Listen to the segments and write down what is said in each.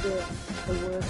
the word.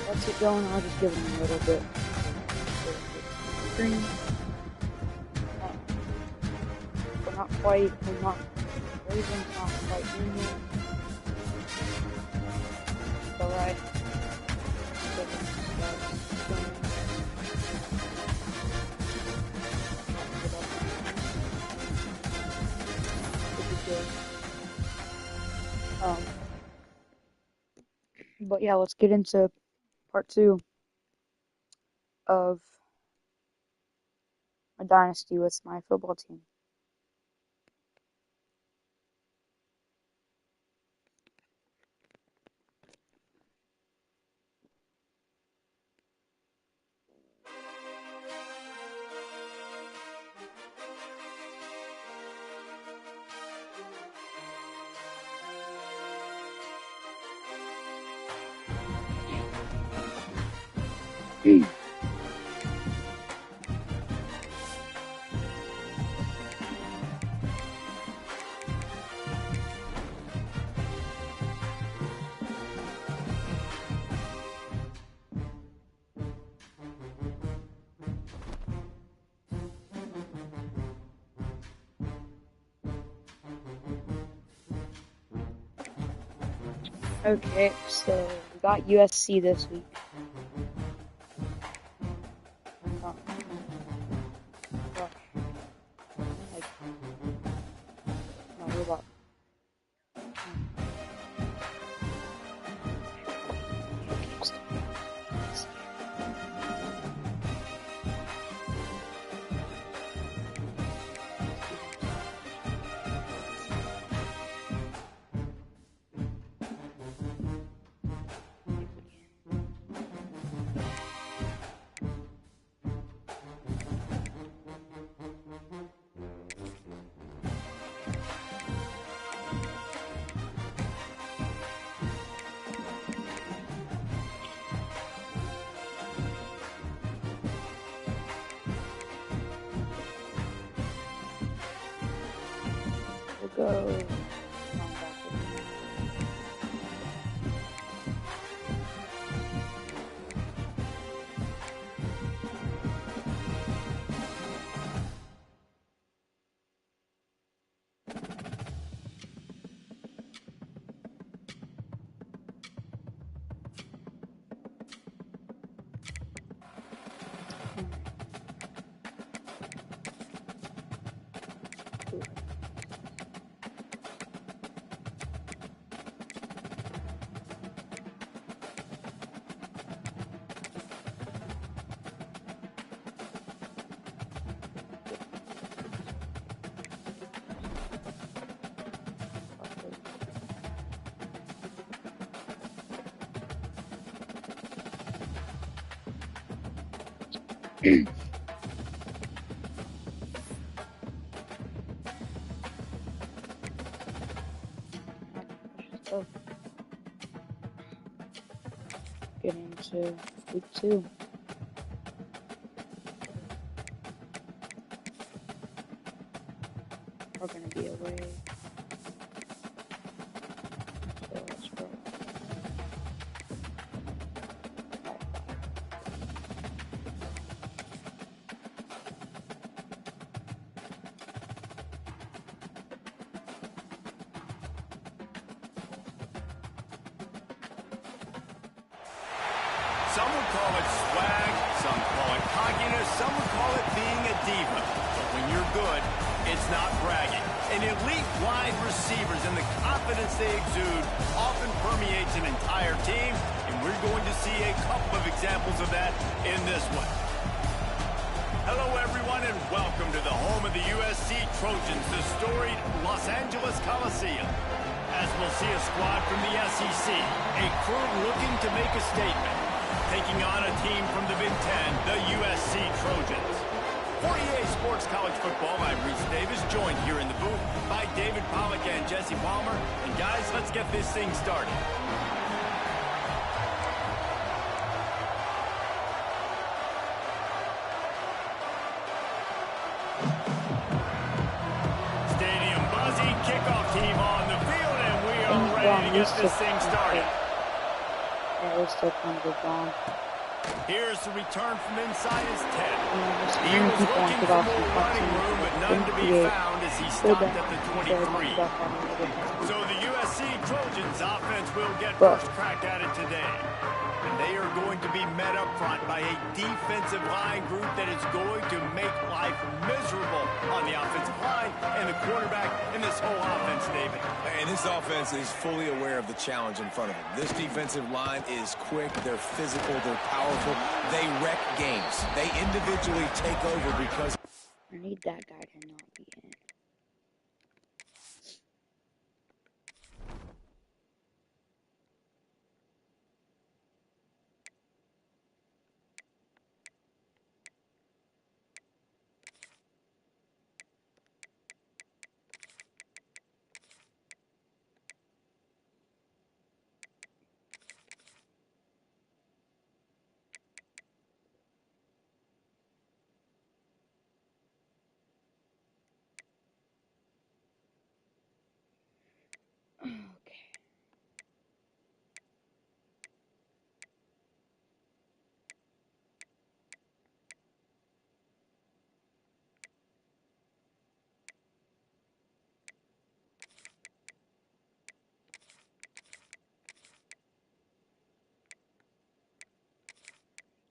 Let's get going. I'll just give them a little bit. Green. We're not quite. We're not. Raven's not quite in yet. It's alright. But yeah, let's get into part 2 of my dynasty with my football team. Okay, so we got USC this week. go. So, get into week 2. We're gonna be away. So let's go. Some would call it swag, some call it cockiness, some would call it being a diva. But when you're good, it's not bragging. And elite wide receivers and the confidence they exude often permeates an entire team, and we're going to see a couple of examples of that in this one. Hello, everyone, and welcome to the home of the USC Trojans, the storied Los Angeles Coliseum. As we'll see a squad from the SEC, a crew looking to make a statement, taking on a team from the Big Ten, the USC Trojans. For EA Sports College Football, I'm Reese Davis, joined here in the booth by David Pollack and Jesse Palmer. And guys, let's get this thing started. Stadium buzzy, kickoff team on the field, and we are ready to get this thing started. Yeah, we're still kind of good bomb. Here's the return from inside his 10. He Many was people looking think for about more running room, but none to be found as he stopped at the 23. So the USC Trojans offense will get first crack at it today. And they are going to be met up front by a defensive line group that is going to make life miserable on the offensive line and the quarterback in this whole offense, David. And this offense is fully aware of the challenge in front of them. This defensive line is quick, they're physical, they're powerful, they wreck games. They individually take over because... I need that guy to not be in.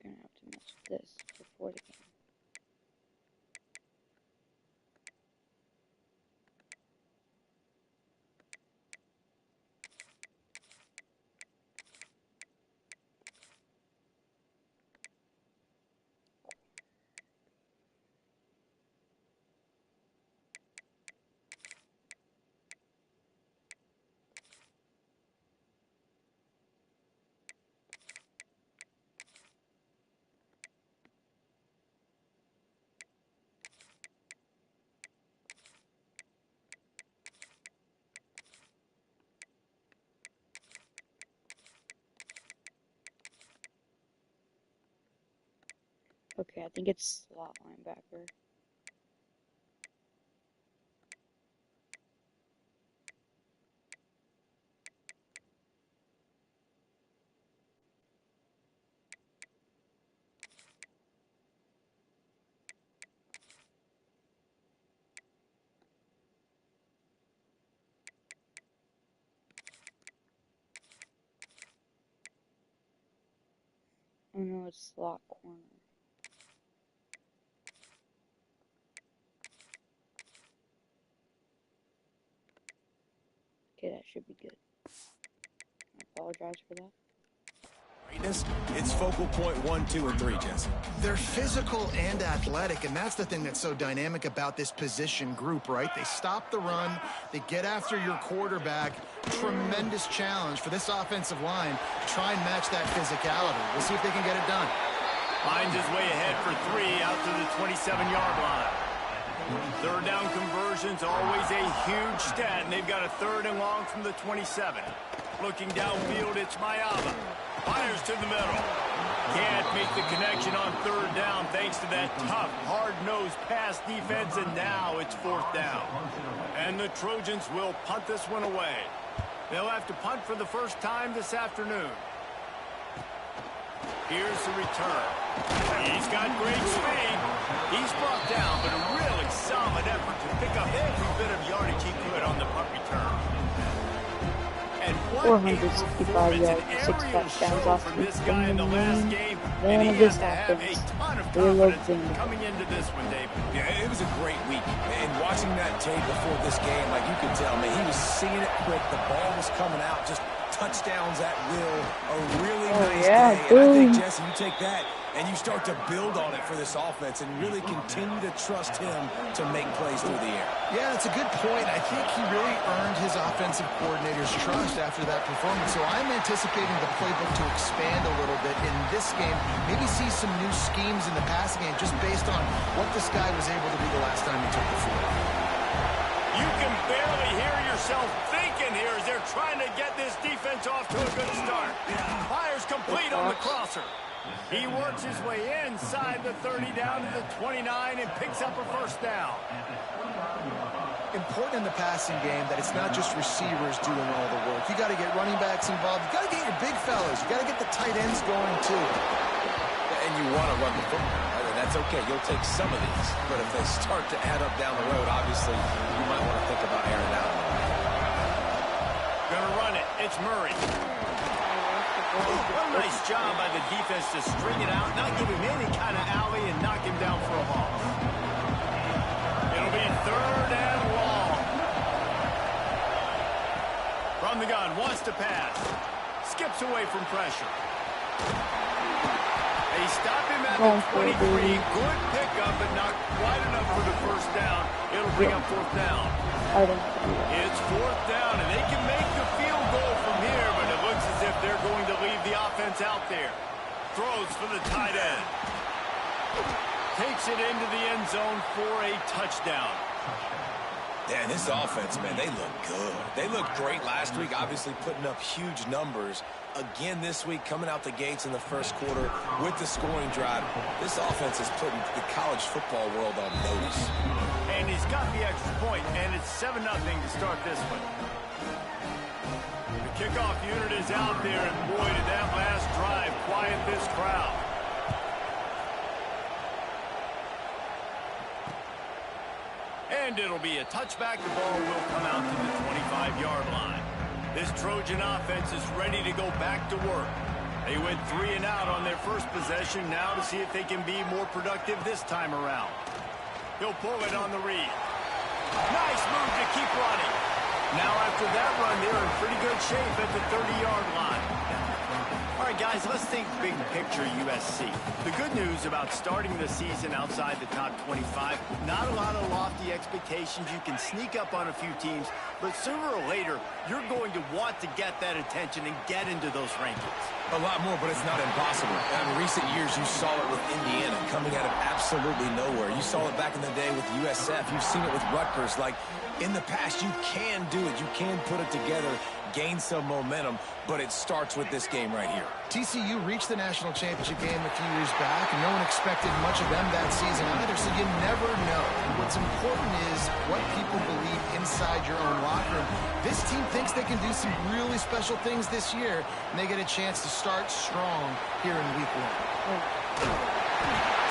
Gonna have to mess with this before the game. Okay, I think it's slot linebacker. Oh no, it's slot corner. Okay, that should be good. I apologize for that. It's focal point 1, 2, and 3, Jesse. They're physical and athletic, and that's the thing that's so dynamic about this position group, right? They stop the run, they get after your quarterback. Tremendous challenge for this offensive line to try and match that physicality. We'll see if they can get it done. Finds his way ahead for 3 out to the 27-yard line. Third down conversion's always a huge stat, and they've got a 3rd and long from the 27. Looking downfield, it's Mayaba. Fires to the middle. Can't make the connection on 3rd down thanks to that tough, hard-nosed pass defense, and now it's 4th down. And the Trojans will punt this one away. They'll have to punt for the first time this afternoon. Here's the return. He's got great speed. He's brought down, but a really solid effort to pick up every bit of yardage he could on the punt return. And 465 yards, 6 touchdowns last week. Guy in the last game, None and of he this has to have a happens. ton of Willard confidence coming into this one, Dave. Yeah, it was a great week. And watching that tape before this game, like you could tell, man, he was seeing it quick. The ball was coming out, just touchdowns at will. A really nice day. And I think, Jesse, you take that and you start to build on it for this offense and really continue to trust him to make plays through the air. Yeah, that's a good point. I think he really earned his offensive coordinator's trust after that performance. So I'm anticipating the playbook to expand a little bit in this game. Maybe see some new schemes in the passing game just based on what this guy was able to do the last time he took the field. You can barely hear yourself thinking here as they're trying to get this defense off to a good start. Fires complete on the crosser. He works his way inside the 30 down to the 29 and picks up a 1st down. Important in the passing game that it's not just receivers doing all the work. You got to get running backs involved. You got to get your big fellas. You got to get the tight ends going too. And you want to run the football. And that's okay. You'll take some of these. But if they start to add up down the road, obviously, you might want to think about airing out. Gonna run it. It's Murray. What a nice job by the defense to string it out, not give him any kind of alley, and knock him down for a loss. It'll be 3rd and long. From the gun, wants to pass. Skips away from pressure. They stop him at the 23. Good pickup, but not quite enough for the 1st down. It'll bring up 4th down. It's 4th down, and they can make the field goal from here, but it looks as if they're going to leave the offense out there. Throws for the tight end. Takes it into the end zone for a touchdown. Yeah, this offense, man, they look good. They looked great last week, obviously putting up huge numbers. Again this week, coming out the gates in the 1st quarter with the scoring drive. This offense is putting the college football world on notice. And he's got the extra point, and it's 7-0 to start this one. The kickoff unit is out there, and boy, did that last drive quiet this crowd. And it'll be a touchback. The ball will come out to the 25-yard line. This Trojan offense is ready to go back to work. They went 3 and out on their first possession. Now to see if they can be more productive this time around. He'll pull it on the read. Nice move to keep running. Now after that run, they're in pretty good shape at the 30-yard line. All right, guys, let's think big picture USC. The good news about starting the season outside the top 25, not a lot of lofty expectations. You can sneak up on a few teams, but sooner or later, you're going to want to get that attention and get into those rankings. A lot more, but it's not impossible. In recent years, you saw it with Indiana coming out of absolutely nowhere. You saw it back in the day with USF. You've seen it with Rutgers. Like, in the past, you can do it. You can put it together, gain some momentum, but it starts with this game right here. TCU reached the national championship game a few years back, and no one expected much of them that season either, so you never know. And what's important is what people believe inside your own locker room. This team thinks they can do some really special things this year, and they get a chance to start strong here in week 1.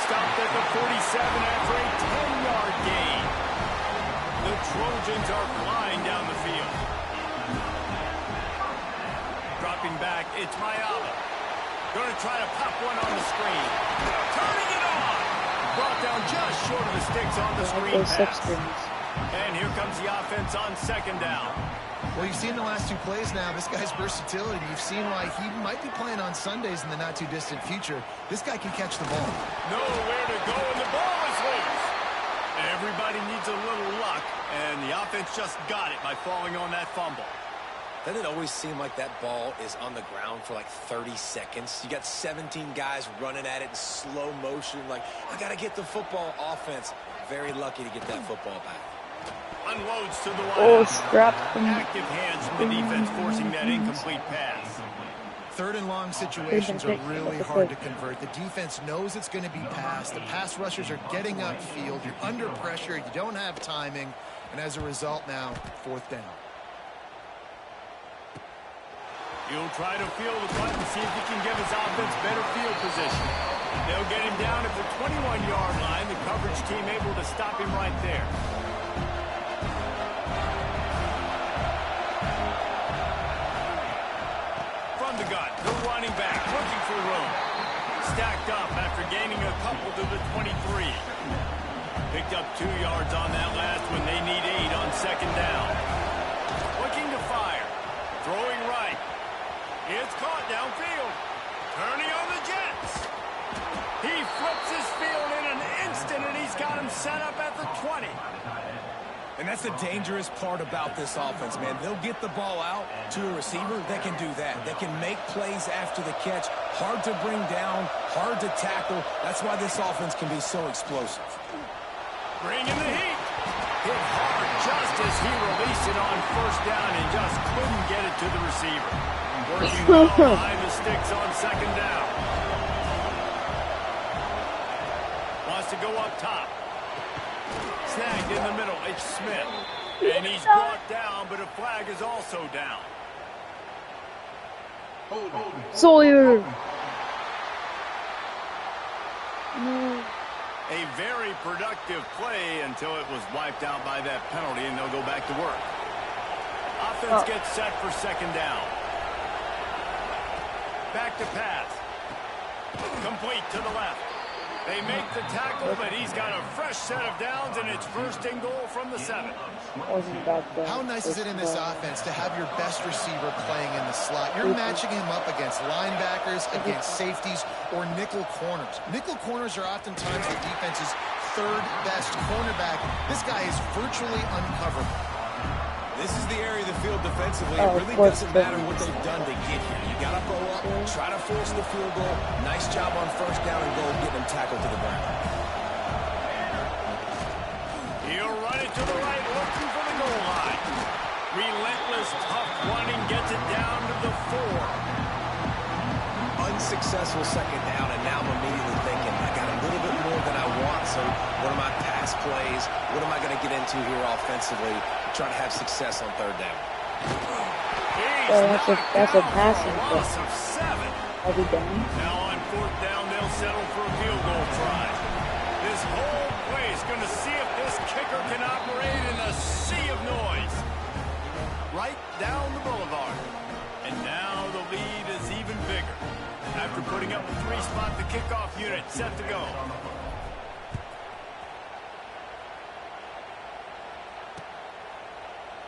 Stopped at the 47 after a 10-yard gain. The Trojans are flying down the field. Dropping back, it's Mayaba. Going to try to pop one on the screen. Turning it on. Brought down just short of the sticks on the screen pass. And here comes the offense on second down. Well, you've seen the last 2 plays now. This guy's versatility. You've seen why he might be playing on Sundays in the not-too-distant future. This guy can catch the ball. Nowhere to go, and the ball is loose. Everybody needs a little luck, and the offense just got it by falling on that fumble. Doesn't it always seem like that ball is on the ground for like 30 seconds? You got 17 guys running at it in slow motion. Like, I got to get the football. Offense, very lucky to get that football back. Unloads to the line. Oh, scrapped from Active hands from the defense forcing that incomplete pass. 3rd and long situations are really hard to convert. The defense knows it's going to be passed. The pass rushers are getting upfield. You're under pressure. You don't have timing. And as a result now, 4th down. He'll try to feel the punt and see if he can give his offense better field position. They'll get him down at the 21-yard line. The coverage team able to stop him right there. From the gun, the running back looking for room. Stacked up after gaining a couple to the 23. Picked up 2 yards on that last one. They need 8 on second down. Looking to fire. Throwing right. It's caught downfield. Turning on the Jets. He flips his field in an instant, and he's got him set up at the 20. And that's the dangerous part about this offense, man. They'll get the ball out to a receiver. They can do that. They can make plays after the catch. Hard to bring down, hard to tackle. That's why this offense can be so explosive. Bringing the heat. Hit hard just as he released it on first down and just couldn't get it to the receiver. Working well behind the sticks on second down. Wants to go up top. Snagged in the middle. It's Smith. And he's brought down, but a flag is also down. Sawyer. A very productive play until it was wiped out by that penalty, and they'll go back to work. Offense gets set for second down. Back to pass. Complete to the left. They make the tackle, but he's got a fresh set of downs, and it's 1st and goal from the 7. How nice is it in this offense to have your best receiver playing in the slot? You're matching him up against linebackers, against safeties, or nickel corners. Nickel corners are oftentimes the defense's 3rd best cornerback. This guy is virtually uncoverable. This is the area of the field defensively. It really doesn't matter what they've done to get here. You got to go up, try to force the field goal. Nice job on first down and goal, getting him tackled to the ground. He'll run it to the right, looking for the goal line. Relentless, tough running, gets it down to the 4. Unsuccessful second down, and now I'm immediately thinking, I got a little bit more than I want, so what are my pass plays? What am I going to get into here offensively? Try to have success on 3rd down. That's a passing play. Loss of 7. Are we done? Now on 4th down, they'll settle for a field goal try. This whole play is going to see if this kicker can operate in a sea of noise. Right down the boulevard. And now the lead is even bigger. After putting up a 3-spot, the kickoff unit set to go.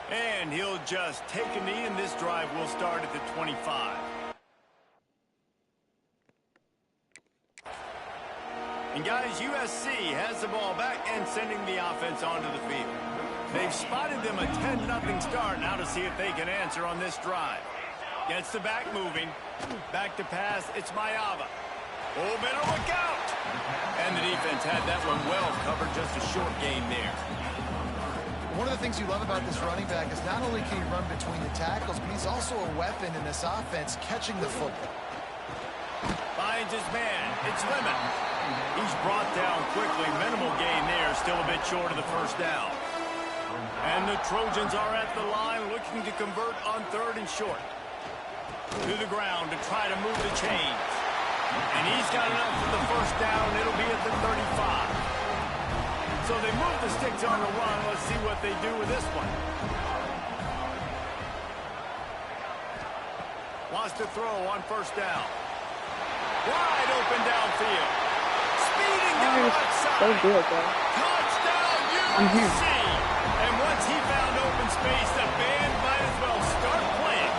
And he'll just take a knee, and this drive will start at the 25. And guys, USC has the ball back and sending the offense onto the field. They've spotted them a 10-0 start. Now to see if they can answer on this drive. Gets the back moving. Back to pass. It's Mayava. Oh, better look out. And the defense had that one well covered. Just a short gain there. One of the things you love about this running back is not only can he run between the tackles, but he's also a weapon in this offense, catching the football. Finds his man. It's Lemon. He's brought down quickly. Minimal gain there. Still a bit short of the first down. And the Trojans are at the line looking to convert on 3rd and short. To the ground to try to move the chains. And he's got enough for the first down. It'll be at the 35. So they move the sticks on the run. Let's see what they do with this one. Wants to throw on first down. Wide open downfield. Speeding down the right side. So good, bro. Touchdown, I'm here. USC. And once he found open space, the band might as well start playing.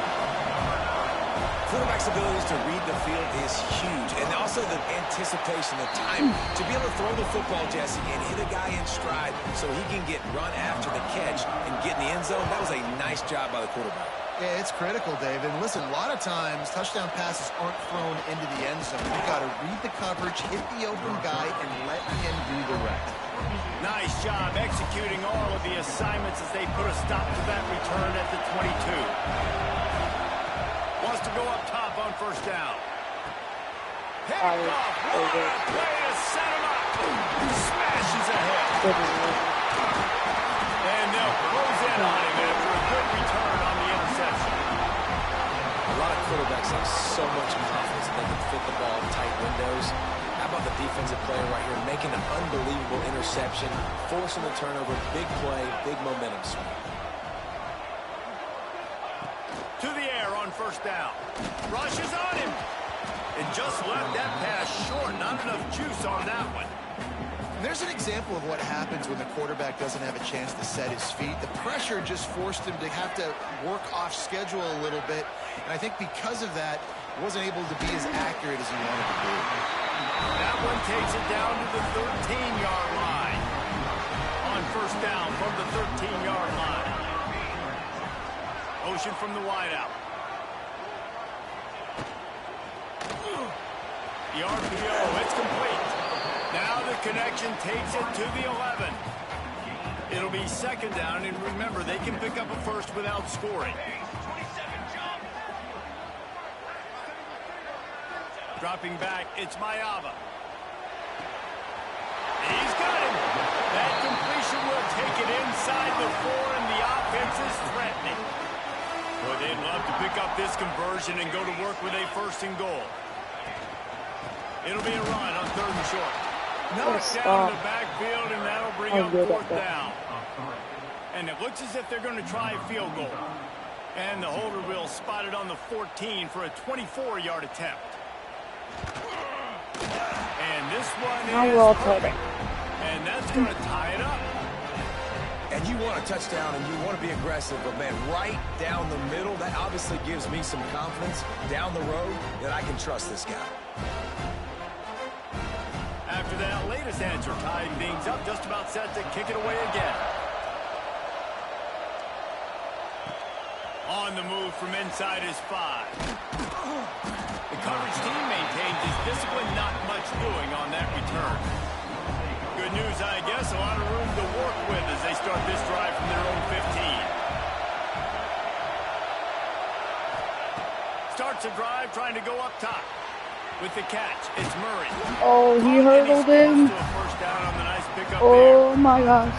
Quarterback's abilities to read the field is huge, and also the anticipation, the time to be able to throw the football, Jesse, and hit a guy in stride so he can get run after the catch and get in the end zone. That was a nice job by the quarterback. Yeah, it's critical, Dave. And listen, a lot of times touchdown passes aren't thrown into the end zone. You've got to read the coverage, hit the open guy, and let him do the rest. Nice job executing all of the assignments as they put a stop to that return at the 22. Wants to go up top on first down. Picked off. What a play to set him up. Smashes ahead. And they'll close in on him after a good return on the interception. A lot of quarterbacks have so much confidence that they can fit the ball in tight windows. How about the defensive player right here making an unbelievable interception, forcing the turnover, big play, big momentum swing. To the air on first down. Rushes on him. And just left that pass short. Not enough juice on that one. There's an example of what happens when the quarterback doesn't have a chance to set his feet. The pressure just forced him to have to work off schedule a little bit. And I think because of that, wasn't able to be as accurate as he wanted to be. That one takes it down to the 13-yard line. On first down from the 13-yard line. Motion from the wideout. The RPO, it's complete. Now the connection takes it to the 11. It'll be second down, and remember, they can pick up a first without scoring. Dropping back, it's Mayava. He's got him. That completion will take it inside the 4, and the offense is threatening. Boy, they'd love to pick up this conversion and go to work with a first and goal. It'll be a run on third and short. Knocked down in the backfield, and that'll bring up fourth down. And it looks as if they're going to try a field goal. And the holder will spot it on the 14 for a 24-yard attempt. And this one is perfect. And that's going to tie it up. And you want a touchdown and you want to be aggressive, but man, right down the middle, that obviously gives me some confidence down the road that I can trust this guy. After that latest answer, tying things up, just about set to kick it away again. On the move from inside his 5. The coverage team maintains his discipline, not much doing on that return. Good news, I guess, a lot of room to work with as they start this drive from their own 15. Starts a drive trying to go up top. With the catch, it's Murray. Oh, he hurdled him. First down on the nice pickup oh there. My gosh.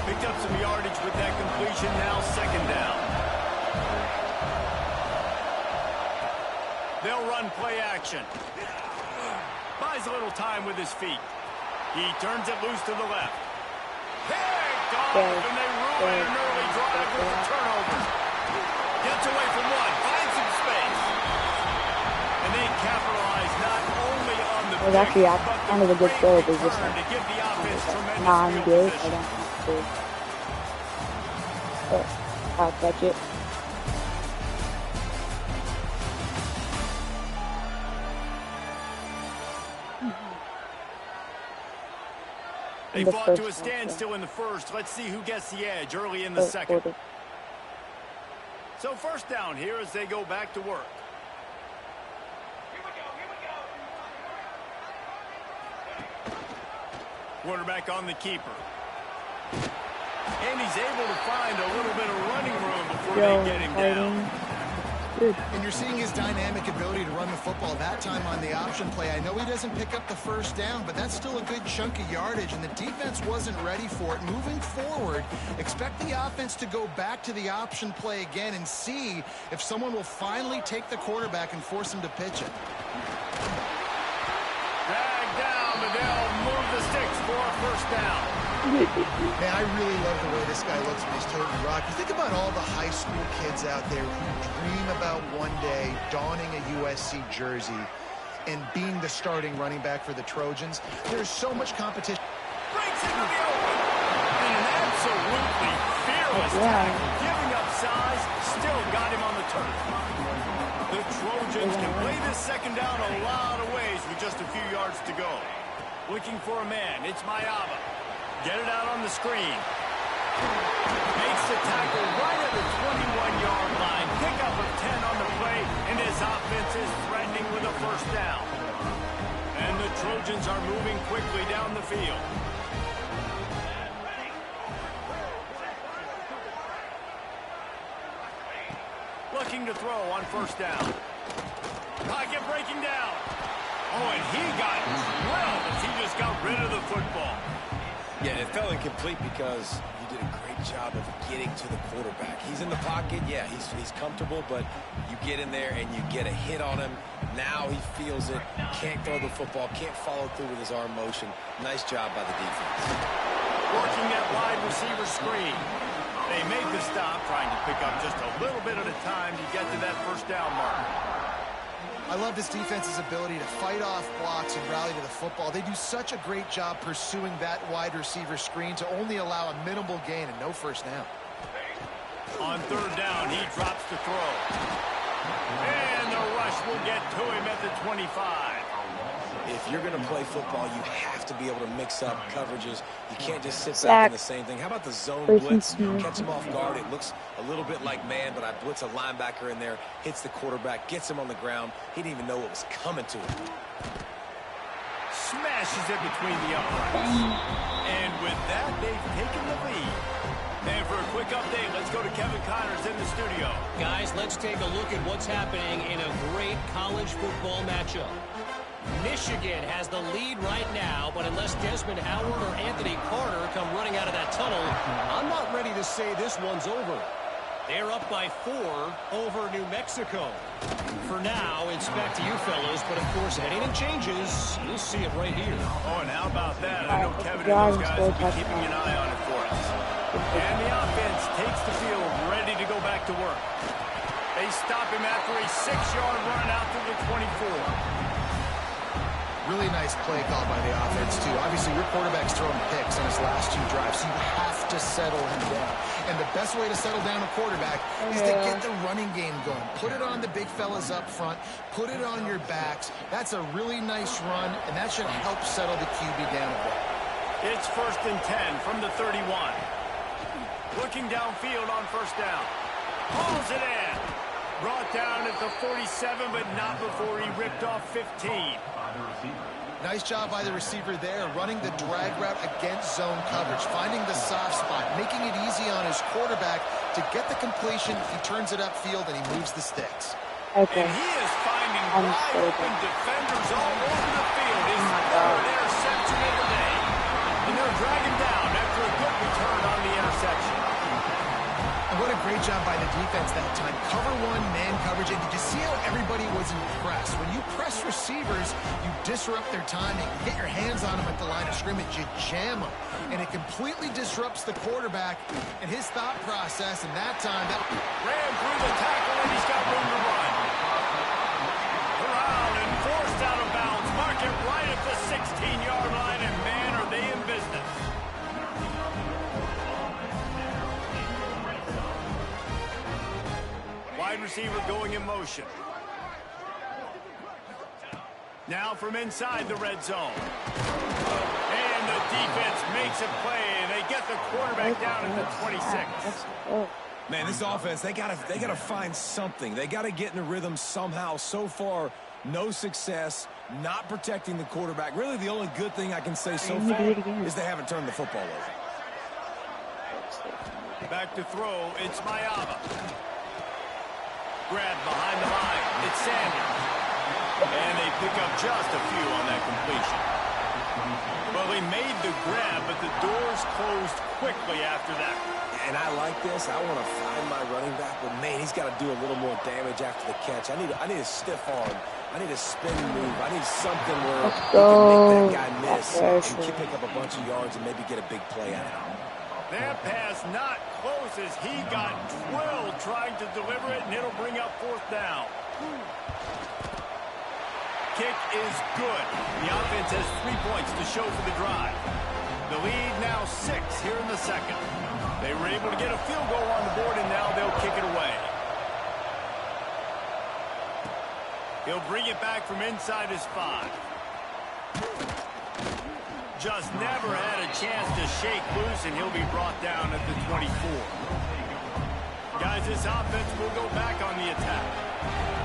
Picked up some yardage with that completion, now second down. They'll run play action. Buys a little time with his feet. He turns it loose to the left. Picked off, and they ruin an early drive with a turnover. Gets away from one, finds some space. And they capitalize not only on the It was actually kind of a good throw, but just to give the offense tremendous non-good. field I don't have to. But I'll catch it. They fought to a standstill in the first. Let's see who gets the edge early in the second. So first down here as they go back to work. Quarterback on the keeper. And he's able to find a little bit of running room before they get him down. And you're seeing his dynamic ability to run the football that time on the option play. I know he doesn't pick up the first down, but that's still a good chunk of yardage, and the defense wasn't ready for it. Moving forward, expect the offense to go back to the option play again and see if someone will finally take the quarterback and force him to pitch it. Dragged down, but they'll move the sticks for a first down. Man, I really love the way this guy looks when he's toting the rock. You think about all the high school kids out there who dream about one day donning a USC jersey and being the starting running back for the Trojans. There's so much competition. Breaks into the open. And an absolutely fearless tackle. Giving up size, still got him on the turf. The Trojans can play this second down a lot of ways with just a few yards to go. Looking for a man. It's Mayava. Get it out on the screen. Makes the tackle right at the 21-yard line. Pickup of 10 on the play, and his offense is threatening with a first down. And the Trojans are moving quickly down the field. Looking to throw on first down. Pocket breaking down. Oh, and he got drilled as he just got rid of the football. Yeah, it fell incomplete because he did a great job of getting to the quarterback. He's in the pocket, yeah, he's comfortable, but you get in there and you get a hit on him. Now he feels it, can't throw the football, can't follow through with his arm motion. Nice job by the defense. Working that wide receiver screen. They made the stop, trying to pick up just a little bit at a time to get to that first down mark. I love this defense's ability to fight off blocks and rally to the football. They do such a great job pursuing that wide receiver screen to only allow a minimal gain and no first down. On third down, he drops the throw. And the rush will get to him at the 25. If you're going to play football, you have to be able to mix up coverages. You can't just sit back in the same thing. How about the zone blitz? Catch him off guard. It looks a little bit like man, but I blitz a linebacker in there, hits the quarterback, gets him on the ground. He didn't even know what was coming to him. Smashes it between the uprights. And with that, they've taken the lead. And for a quick update, let's go to Kevin Connors in the studio. Guys, let's take a look at what's happening in a great college football matchup. Michigan has the lead right now, but unless Desmond Howard or Anthony Carter come running out of that tunnel, I'm not ready to say this one's over. They're up by 4 over New Mexico. For now, it's back to you fellows, but of course, if anything changes, you'll see it right here. Oh, and how about that? I know Kevin and those guys will be keeping an eye on it for us. And the offense takes the field ready to go back to work. They stop him after a 6-yard run out to the 24. Really nice play call by the offense, too. Obviously, your quarterback's throwing picks on his last 2 drives, so you have to settle him down. And the best way to settle down a quarterback is to get the running game going. Put it on the big fellas up front. Put it on your backs. That's a really nice run, and that should help settle the QB down a bit. It's 1st and 10 from the 31. Looking downfield on first down. Pulls it in. Brought down at the 47, but not before he ripped off 15. Nice job by the receiver there, running the drag route against zone coverage, finding the soft spot, making it easy on his quarterback to get the completion. He turns it upfield, and he moves the sticks. Okay. And he is finding wide open defenders all over the field. His 3rd interception of the day. And they'll drag him down after a good return on the interception. And what a great job by the defense that time. Cover 1, man coverage. And did you see how everybody was impressed? When you press receivers, you disrupt their timing. You get your hands on them at the line of scrimmage. You jam them. And it completely disrupts the quarterback and his thought process. And that time, that ran through the tackle, and he's got room to run. Around and forced out of bounds. Mark it right at the 16-yard line, and man, are they in business. Wide receiver going in motion. Now from inside the red zone. And the defense makes a play, and they get the quarterback down at the 26. Man, this offense, they gotta find something. They gotta get in a rhythm somehow. So far, no success, not protecting the quarterback. Really, the only good thing I can say so far is they haven't turned the football over. Back to throw, it's Mayava. Grab behind the line, it's Sanders. And they pick up just a few on that completion. Well, they made the grab, but the doors closed quickly after that. And I like this. I want to find my running back, but man, he's got to do a little more damage after the catch. I need a stiff arm. I need a spin move. I need something where he can make that guy miss and pick up a bunch of yards and maybe get a big play out of it. That pass not close as he got drilled trying to deliver it, and it'll bring up 4th down. Kick is good. The offense has 3 points to show for the drive. The lead now 6 here in the second. They were able to get a field goal on the board, and now they'll kick it away. He'll bring it back from inside his 5. Just never had a chance to shake loose, and he'll be brought down at the 24. Guys, this offense will go back on the attack.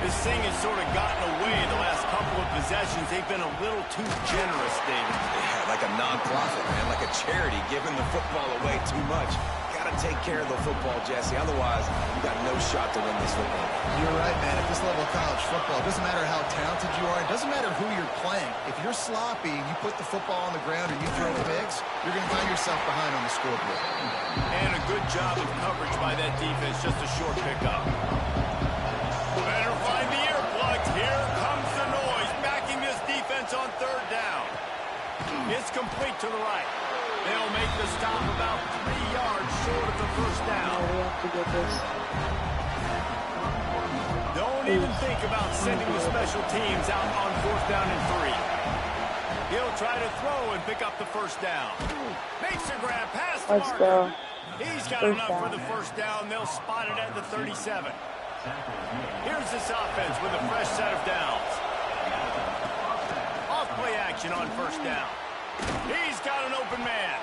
This thing has sort of gotten away the last couple of possessions. They've been a little too generous, David. Yeah, like a non-profit, man, like a charity, giving the football away too much. Got to take care of the football, Jesse. Otherwise, you've got no shot to win this football. You're right, man. At this level of college football, it doesn't matter how talented you are. It doesn't matter who you're playing. If you're sloppy and you put the football on the ground or you throw picks, you're going to find yourself behind on the scoreboard. And a good job of coverage by that defense. Just a short pickup. Better find the earplugs. Here comes the noise. Backing this defense on 3rd down. It's complete to the right. They'll make the stop about 3 yards short of the 1st down. We have to get this. Don't even think about sending the special teams out on 4th down and 3. He'll try to throw and pick up the 1st down. Makes a grab past the Let's marker. go. He's got enough for the 1st down. They'll spot it at the 37. Here's this offense with a fresh set of downs. Off play action on 1st down. He's got an open man.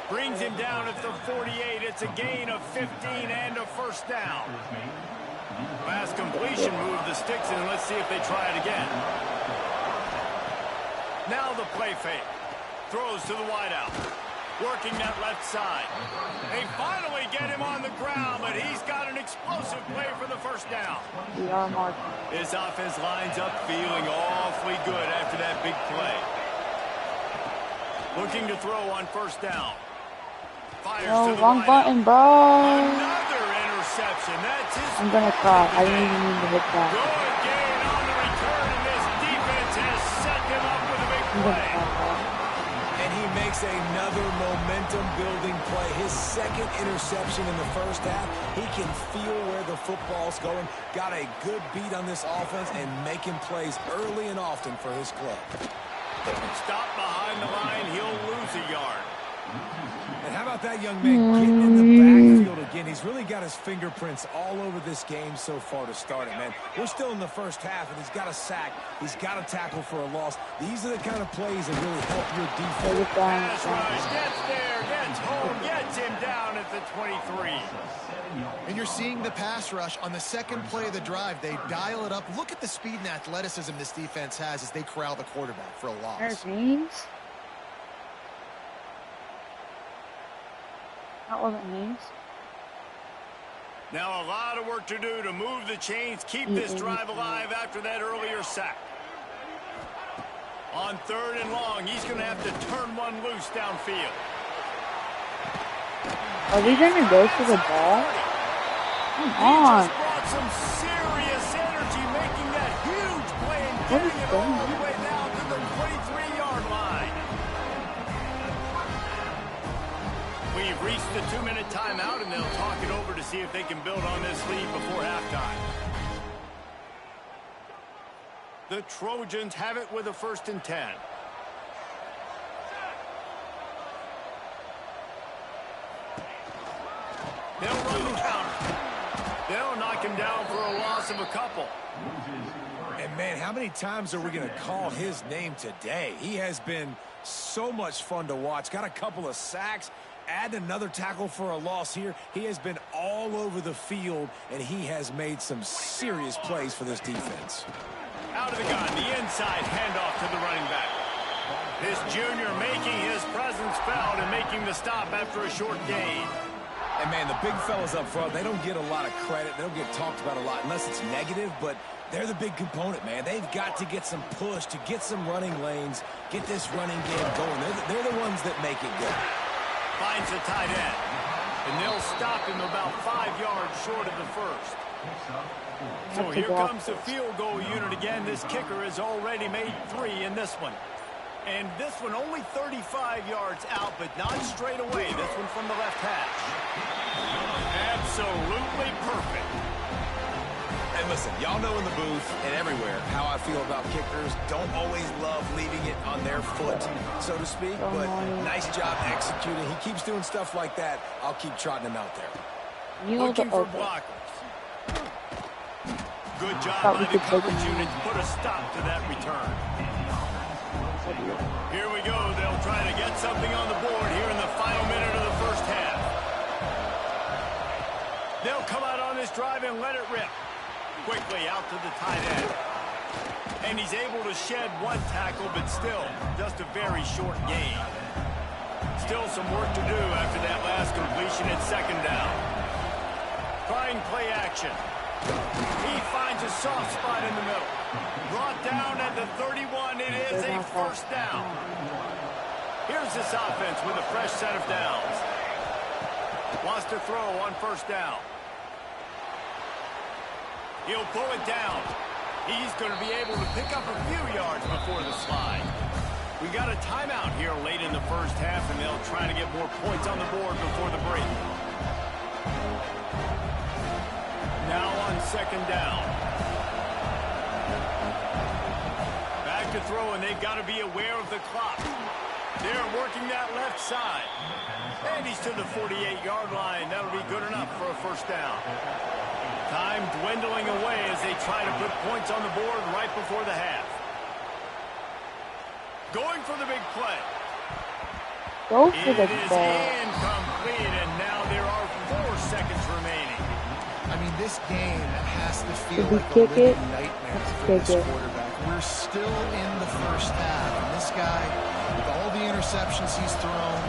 Brings him down at the 48. It's a gain of 15 and a 1st down. Pass completion moved the sticks in. Let's see if they try it again. Now the play fake. Throws to the wideout. Working that left side. They finally get him on the ground, but he's got an explosive play for the 1st down. We are marking. His offense lines up feeling awfully good after that big play. Looking to throw on 1st down. Fires to the wrong button, bro. Another interception. That's his. I'm gonna cry. I didn't even mean to hit that. Good gain on the return, and this defense has set him up with a big play. And he makes another momentum-building play. His 2nd interception in the 1st half. He can feel where the football's going. Got a good beat on this offense and making plays early and often for his club. Stop behind the line. He'll lose a yard. And how about that young man getting in the backfield again? He's really got his fingerprints all over this game so far to start it, man. We're still in the 1st half, and he's got a sack. He's got a tackle for a loss. These are the kind of plays that really help your defense. Pass rush. Gets there. Gets home. Gets him down at the 23. And you're seeing the pass rush on the 2nd play of the drive. They dial it up. Look at the speed and athleticism this defense has as they corral the quarterback for a loss. There's Haynes. That wasn't Haynes. Now a lot of work to do to move the chains, keep this drive alive after that earlier sack. On 3rd and long, he's going to have to turn one loose downfield. Are we gonna go for the ball? Come on. He just brought some serious energy, making that huge play and What getting is it going all on? the way down to the 23-yard line. We've reached the 2-minute timeout, and they'll talk it over to see if they can build on this lead before halftime. The Trojans have it with a 1st and 10. They'll run the counter. They'll knock him down for a loss of a couple. And, man, how many times are we going to call his name today? He has been so much fun to watch. Got a couple of sacks. Add another tackle for a loss here. He has been all over the field, and he has made some serious plays for this defense. Out of the gun, the inside handoff to the running back. This junior making his presence felt and making the stop after a short gain. And, man, the big fellas up front, they don't get a lot of credit. They don't get talked about a lot unless it's negative, but they're the big component, man. They've got to get some push to get some running lanes, get this running game going. They're the ones that make it go. Finds the tight end. And they'll stop him about 5 yards short of the first. So here comes the field goal unit again. This kicker has already made 3 in this one. And this one only 35 yards out, but not straight away. This one from the left hash. Absolutely perfect. And listen, y'all know in the booth and everywhere how I feel about kickers. Don't always love leaving it on their foot, so to speak, but nice job executing. He keeps doing stuff like that. I'll keep trotting him out there. Looking for blockers. Good job by the coverage unit to put a stop to that return. Here we go. They'll try to get something on the board here in the final minute of the first half. They'll come out on this drive and let it rip. Quickly out to the tight end. And he's able to shed 1 tackle, but still just a very short gain. Still some work to do after that last completion at 2nd down. Trying play action. He finds a soft spot in the middle. Brought down at the 31. It is a first down. Here's this offense with a fresh set of downs. Wants to throw on 1st down. He'll pull it down. He's going to be able to pick up a few yards before the slide. We got a timeout here late in the first half, and they'll try to get more points on the board before the break. Now on 2nd down. Back to throw, and they've got to be aware of the clock. They're working that left side. And he's to the 48-yard line. That'll be good enough for a first down. Time dwindling away as they try to put points on the board right before the half. Going for the big play. Go for the ball. It is incomplete, and now there are 4 seconds remaining. I mean, this game has to feel like kick a it? living nightmare Let's for kick this it. quarterback. We're still in the first half, and this guy, with all the interceptions he's thrown,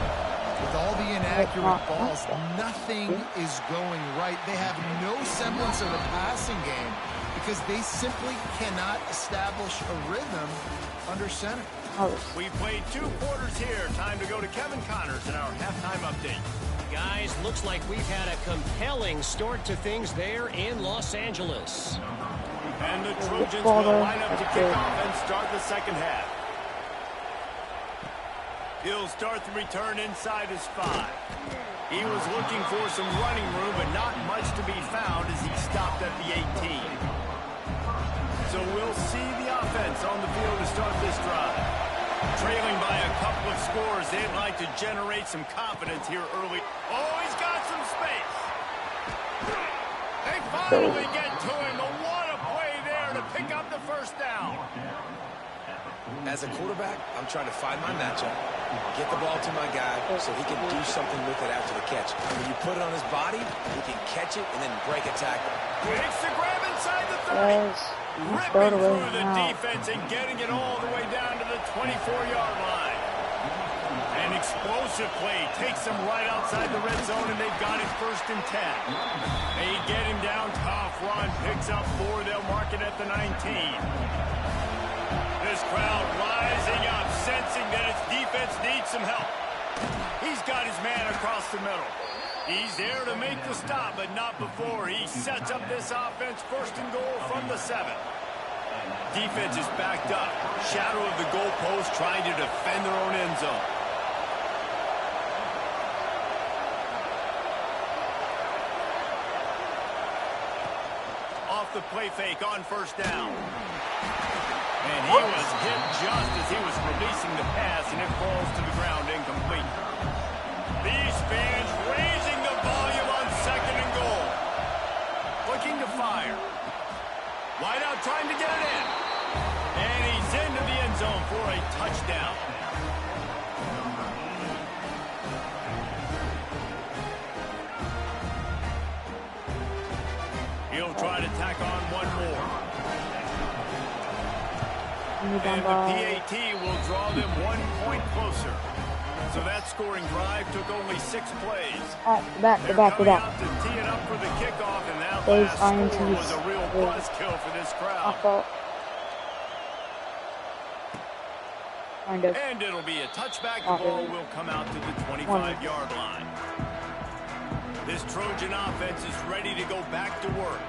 with all the inaccurate balls, nothing is going right. They have no semblance of a passing game because they simply cannot establish a rhythm under center. We played 2 quarters here. Time to go to Kevin Connors in our halftime update. Guys, looks like we've had a compelling start to things there in Los Angeles. And the Trojans will line up to kick off and start the second half. He'll start the return inside his 5. He was looking for some running room, but not much to be found as he stopped at the 18. So we'll see the offense on the field to start this drive. Trailing by a couple of scores, they'd like to generate some confidence here early. Oh, he's got some space. They finally get to him. What a play there to pick up the first down. As a quarterback, I'm trying to find my matchup, get the ball to my guy so he can do something with it after the catch. When you put it on his body, he can catch it and then break a tackle. Makes the grab inside the 30. Yes. Ripping through the defense and getting it all the way down to the 24-yard line. An explosive play takes them right outside the red zone, and they've got it 1st and 10. They get him down. Tough run. Picks up 4. They'll mark it at the 19. This crowd rising up, sensing that its defense needs some help. He's got his man across the middle. He's there to make the stop, but not before. He sets up this offense 1st and goal from the 7. Defense is backed up. Shadow of the goalpost trying to defend their own end zone. Off the play fake on 1st down. And he was hit just as he was releasing the pass, and it falls to the ground incomplete. These fans raising the volume on 2nd and goal. Looking to fire. Wide out trying to get it in. And he's into the end zone for a touchdown. He'll try to tack on one more. And the PAT will draw them 1 point closer. So that scoring drive took only 6 plays. Back. To tee it up for the kickoff, and that last score was a real buzzkill for this crowd. And it'll be a touchback. The ball will come out to the 25-yard line. This Trojan offense is ready to go back to work.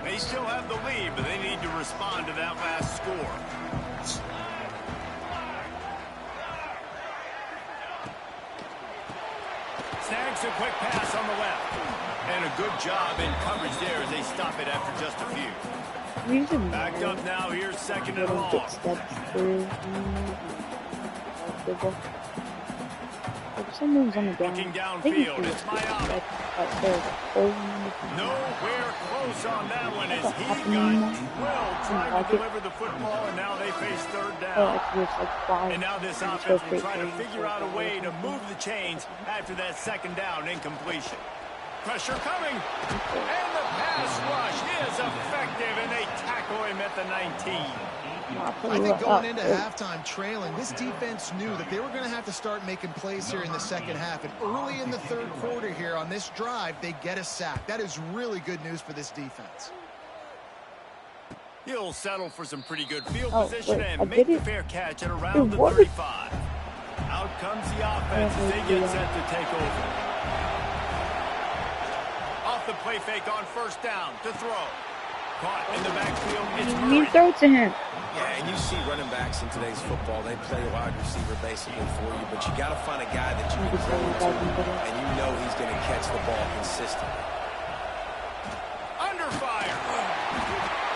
They still have the lead, but they need to respond to that last score. Snags a quick pass on the left. And a good job in coverage there as they stop it after just a few. Backed up now, here's second and long. Someone's on the ground. Looking downfield, it's Mayama. Nowhere close on that one as he got drilled trying to deliver the football, and now they face third down. And now this offense will try to figure out a way to move the chains after that second down incompletion. Pressure coming, and the pass rush is effective, and they tackle him at the 19. I think going into halftime trailing, this defense knew that they were going to have to start making plays here in the second half. And early in the third quarter here on this drive, they get a sack. That is really good news for this defense. He'll settle for some pretty good field position and make the fair catch at around the 35. Out comes the offense as they get set to take over. Off the play fake on first down to throw. Caught in the backfield. You throw to him. Yeah, and you see running backs in today's football, they play wide receiver basically for you, but you got to find a guy that you can throw to, and you know he's going to catch the ball consistently. Under fire.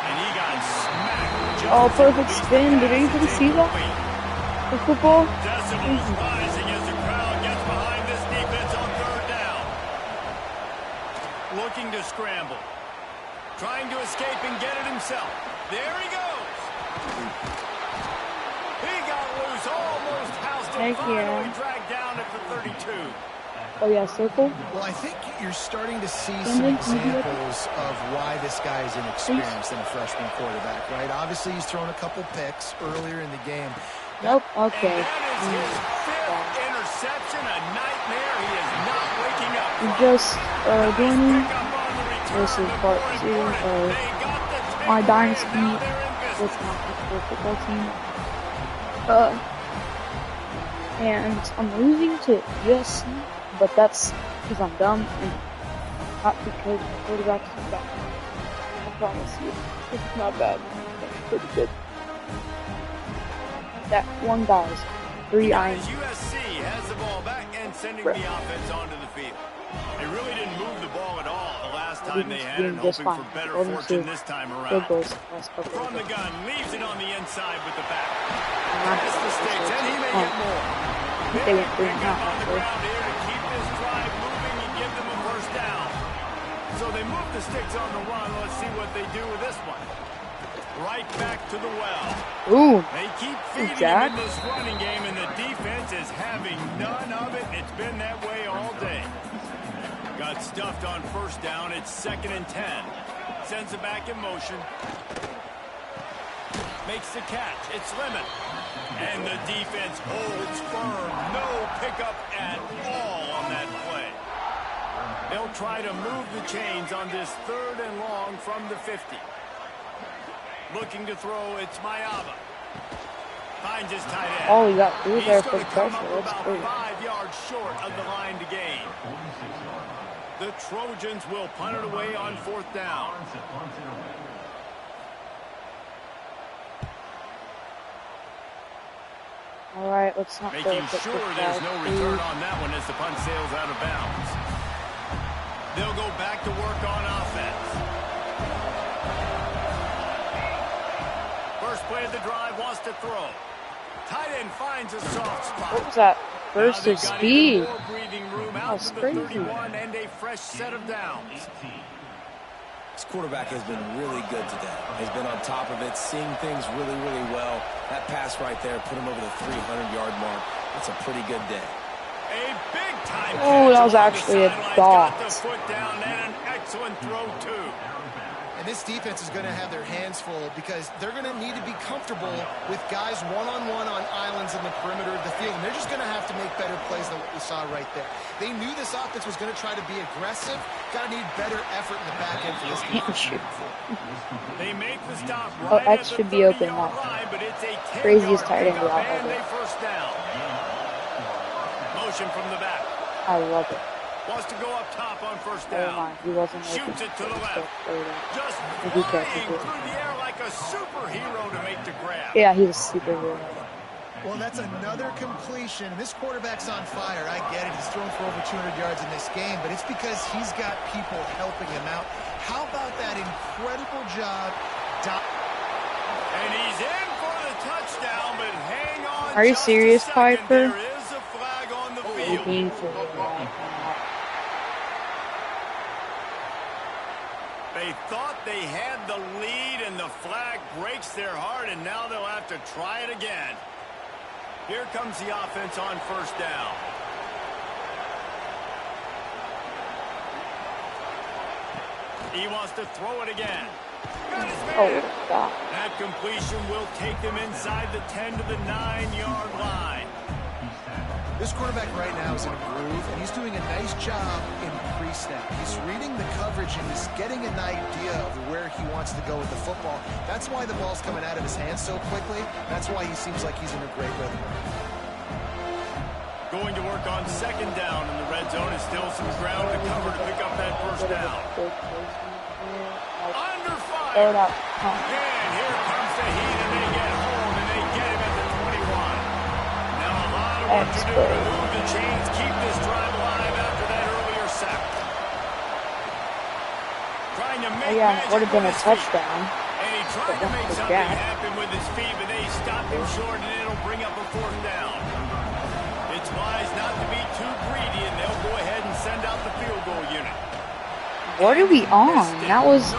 And he got smacked. Oh, perfect spin. Did anybody see that? The football? Decibels rising as the crowd gets behind this defense on third down. Looking to scramble. Trying to escape and get it himself. There he goes. He got loose, almost housed him, finally dragged down at the 32. Oh yeah, circle. Well, I think you're starting to see some examples of why this guy is inexperienced in a freshman quarterback, right? Obviously, he's thrown a couple picks earlier in the game. Nope, okay. And that is his fifth interception, a nightmare. He is not waking up. We're just doing this is part 2 of my Dynasty with my football team. And I'm losing to USC, but that's because I'm dumb and not because the quarterback is bad. I promise you, it's not bad. It's pretty good. That one guy's 3 irons. USC has the ball back and sending the offense onto the field. They really didn't move the ball at all the last time they had it, hoping for better fortune this time around. From the gun, leaves it on the inside with the back. That's the sticks, and he may get more. They pick up on the ground here to keep this drive moving and give them a first down. So they move the sticks on the run. Let's see what they do with this one. Right back to the well. Ooh. They keep feeding him in this running game, and the defense is having none of it. It's been that way all day. Got stuffed on first down. It's 2nd and 10. Sends it back in motion. Makes the catch. It's Lemon. And the defense holds firm. No pickup at all on that play. They'll try to move the chains on this 3rd and long from the 50. Looking to throw, it's Mayama. Finds his tight end. Oh, he got through there for He's pressure. going to come up That's about great. 5 yards short of the line to gain. The Trojans will punt it away on 4th down. All right, let's not Making sure there's no return on that one as the punt sails out of bounds. They'll go back to work on offense. First play of the drive, wants to throw. Tight end finds a soft spot. What was that? Burst of speed. That was crazy. And a fresh set of downs. This quarterback has been really good today. He's been on top of it, seeing things really, really well. That pass right there put him over the 300-yard mark. That's a pretty good day. A big time. Oh, that was actually a dot. Got the foot down and an excellent throw too. And this defense is going to have their hands full because they're going to need to be comfortable with guys one-on-one on islands in the perimeter of the field. And they're just going to have to make better plays than what we saw right there. They knew this offense was going to try to be aggressive. Got to need better effort in the back end for this defense. They make the stop right X should be open now. line, but it's a Craziest tight end and a first down. Motion from the back. I love it. Wants to go up top on first Never down. mind, he wasn't Shoots it to the left. Just If he flying catches through it. the air like a superhero to make the grab. Yeah, he's a superhero. Well, that's another completion. This quarterback's on fire. I get it. He's thrown for over 200 yards in this game, but it's because he's got people helping him out. How about that incredible job? And he's in for the touchdown, but hang on. Are you just serious, a second. Piper? There is a flag on the You're field. being for it right now. They thought they had the lead, and the flag breaks their heart, and now they'll have to try it again. Here comes the offense on first down. He wants to throw it again. Got his man. Oh, God. That completion will take them inside the 10 to the 9-yard line. This quarterback right now is in a groove, and he's doing a nice job in pre-snap. He's reading the coverage, and he's getting an idea of where he wants to go with the football. That's why the ball's coming out of his hands so quickly. That's why he seems like he's in a great rhythm. Going to work on second down in the red zone. Is still some ground to cover to pick up that first down. Under fire. Throw it out. And here comes the heat, and they get home, and they get him at the 21. Now a lot of work to do to move the chains, keep this drive alive after that earlier sack. Trying to make magic would have been a with his feet. touchdown. And he tried to make something happen with his feet, but they stopped him short, and it'll bring up a fourth down. It's wise not to be too greedy, and they'll go ahead and send out the field goal unit. What are we on? That was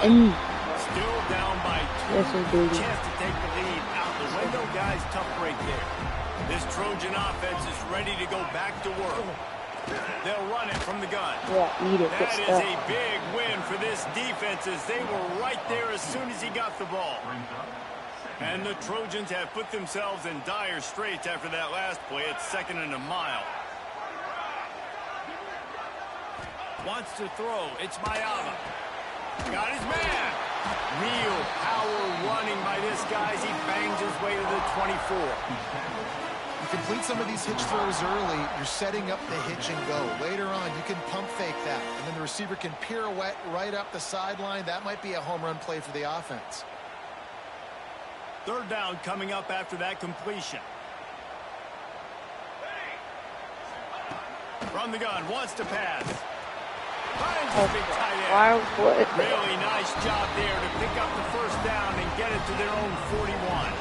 in. Still down by 2. This is booty. Chance to take the lead out the window, guys. Tough break there. This Trojan offense is ready to go back to work. They'll run it from the gun. Yeah, eat it. That Good is stuff. a big win for this defense, as they were right there as soon as he got the ball. And the Trojans have put themselves in dire straits after that last play. It's 2nd and a mile. Wants to throw. It's Mayama. Got his man. Real power running by this guy as he bangs his way to the 24. You complete some of these hitch throws early, you're setting up the hitch and go. Later on, you can pump fake that, and then the receiver can pirouette right up the sideline. That might be a home run play for the offense. Third down coming up after that completion. From the gun, wants to pass. Finds his big tight end. Really nice job there to pick up the first down and get it to their own 41.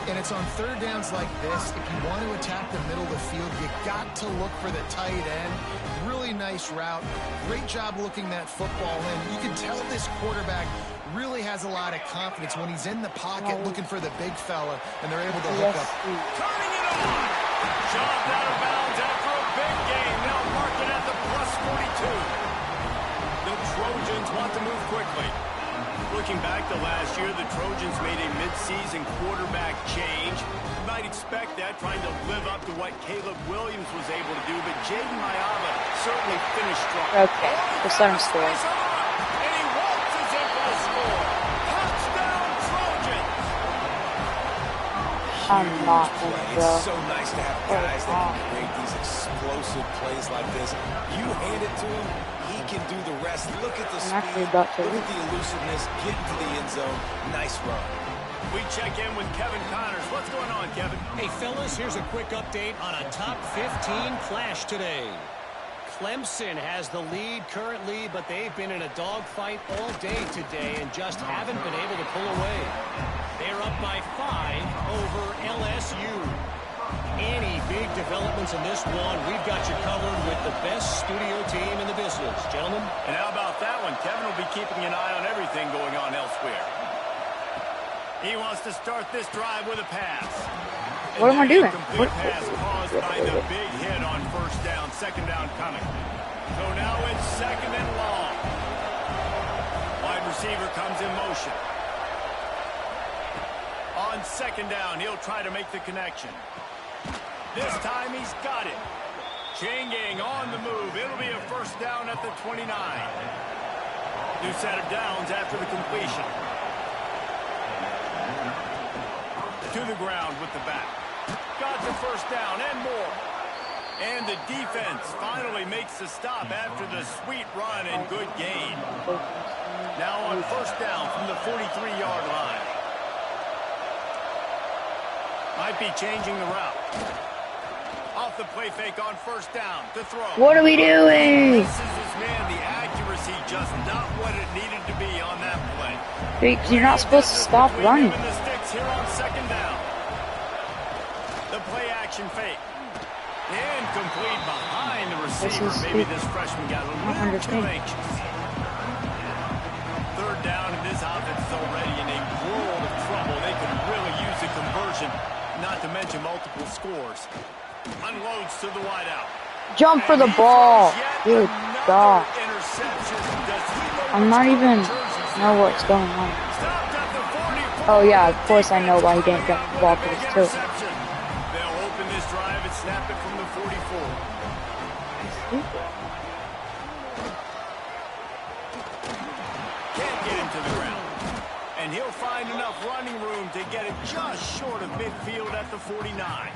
And it's on third downs like this. If you want to attack the middle of the field, you got to look for the tight end. Really nice route. Great job looking that football in. You can tell this quarterback really has a lot of confidence when he's in the pocket looking for the big fella, and they're able to hook up. Turning it on. Shoved out of bounds after a big game. Now mark it at the +42. The Trojans want to move quickly. Looking back to last year, the Trojans made a midseason quarterback change. You might expect that, trying to live up to what Caleb Williams was able to do, but Jaden Mayama certainly finished strong. Okay, just let him score. And he waltzes in for the score. Touchdown, Trojans! I'm not gonna go. It's so nice to have guys that can create these explosive plays like this. You hand it to him, he can do the rest. Look at the speed, look at the elusiveness, get into the end zone. Nice run. We check in with Kevin Connors. What's going on, Kevin? Hey, fellas, here's a quick update on a top 15 clash today. Clemson has the lead currently, but they've been in a dogfight all day today and just haven't been able to pull away. They're up by 5 over LSU. Any big developments in this one, we've got you covered with the best studio team in the business. Gentlemen? And how about that one? Kevin will be keeping an eye on everything going on elsewhere. He wants to start this drive with a pass. What am I doing? Complete pass caused by the big hit on first down. Second down coming. So now it's 2nd and long. Wide receiver comes in motion. On 2nd down, he'll try to make the connection. This time he's got it. Changing on the move. It'll be a first down at the 29. New set of downs after the completion. To the ground with the back. Got the first down and more. And the defense finally makes the stop after the sweet run and good gain. Now on first down from the 43-yard line. Might be changing the route. Off the play fake on first down to throw. What are we doing? This is his man. The accuracy just not what it needed to be on that play. Because you're not supposed to stop running. The sticks here on second down. The play action fake. Incomplete behind the receiver. Maybe this freshman got a little too anxious. Third down, and this offense is already in a world of trouble. They could really use a conversion, not to mention multiple scores. Unloads to the wideout. Jump for the ball. Good God. I'm not even know what's going on. Oh yeah, of course I know why he didn't get the ball for this too. They'll open this drive and snap it from the 44. Can't get him to the ground. And he'll find enough running room to get it just short of midfield at the 49.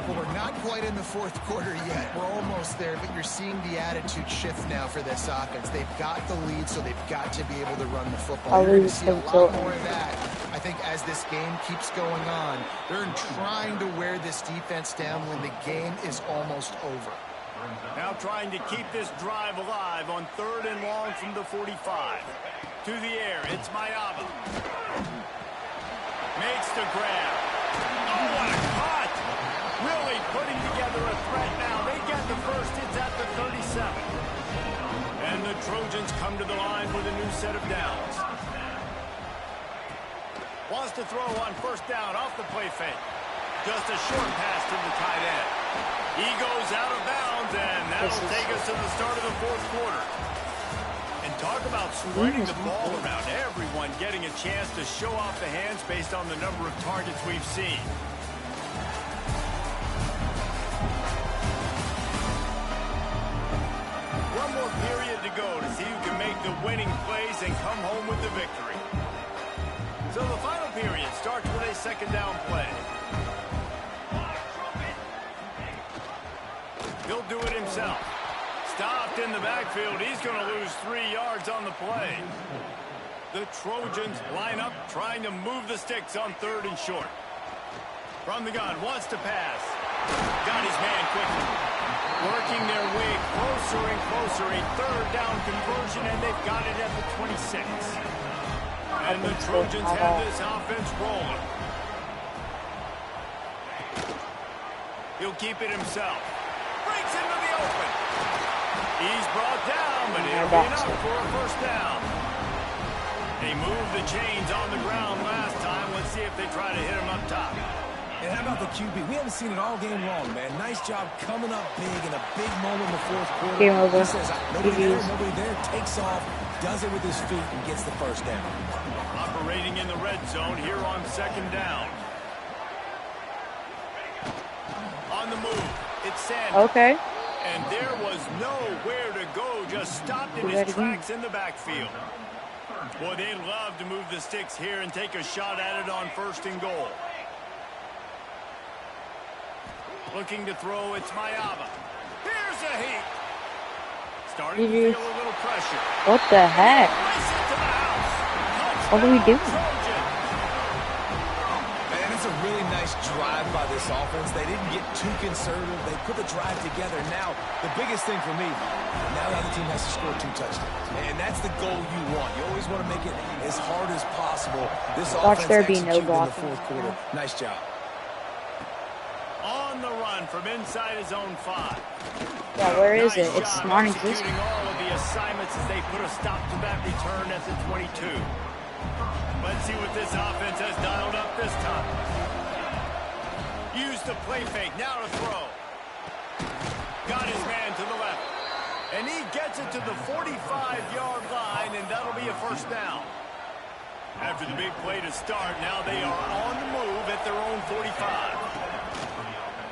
Well, we're not quite in the fourth quarter yet. We're almost there, but you're seeing the attitude shift now for this offense. They've got the lead, so they've got to be able to run the football. You're going to see a lot more of that, I think, as this game keeps going on. They're trying to wear this defense down when the game is almost over. Now trying to keep this drive alive on third and long from the 45. To the air, it's Mayaba. Makes the grab. Oh, what a cut! Really putting together a threat now. They get the first. It's at the 37. And the Trojans come to the line with a new set of downs. Wants to throw on first down off the play fake. Just a short pass to the tight end. He goes out of bounds, and that'll take us to the start of the fourth quarter. And talk about spreading the ball around. Everyone getting a chance to show off the hands based on the number of targets we've seen. One more period to go to see who can make the winning plays and come home with the victory. So the final period starts with a second down play. He'll do it himself. Stopped in the backfield. He's going to lose 3 yards on the play. The Trojans line up, trying to move the sticks on third and short. From the gun, wants to pass. Got his man quickly. Working their way closer and closer. A third down conversion, and they've got it at the 26. And the Trojans have this offense rolling. He'll keep it himself. Breaks into the open. He's brought down, but it'll be enough for a first down. They moved the chains on the ground last time. Let's see if they try to hit him up top. And how about the QB? We haven't seen it all game long, man. Nice job coming up big in a big moment in the fourth quarter. Game over. He says, nobody there, takes off, does it with his feet, and gets the first down. Operating in the red zone here on second down. On the move, it's Sanders. Okay. And there was nowhere to go, just stopped in his tracks in the backfield. Boy, they'd love to move the sticks here and take a shot at it on first and goal. Looking to throw, it's Mayaba. Here's a heat. Starting to feel a little pressure. What the heck? What are we doing? Man, it's a really nice drive by this offense. They didn't get too conservative. They put the drive together. Now, the biggest thing for me, now the other team has to score 2 touchdowns. And that's the goal you want. You always want to make it as hard as possible. This offense there be no executed in the fourth quarter. Nice job. On the run from inside his own 5. Yeah, where is it? Nice It's job non-existent. executing all of the assignments as they put a stop to that return at the 22. Let's see what this offense has dialed up this time. Use the play fake, now to throw. Got his man to the left. And he gets it to the 45-yard line, and that'll be a first down. After the big play to start, now they are on the move at their own 45.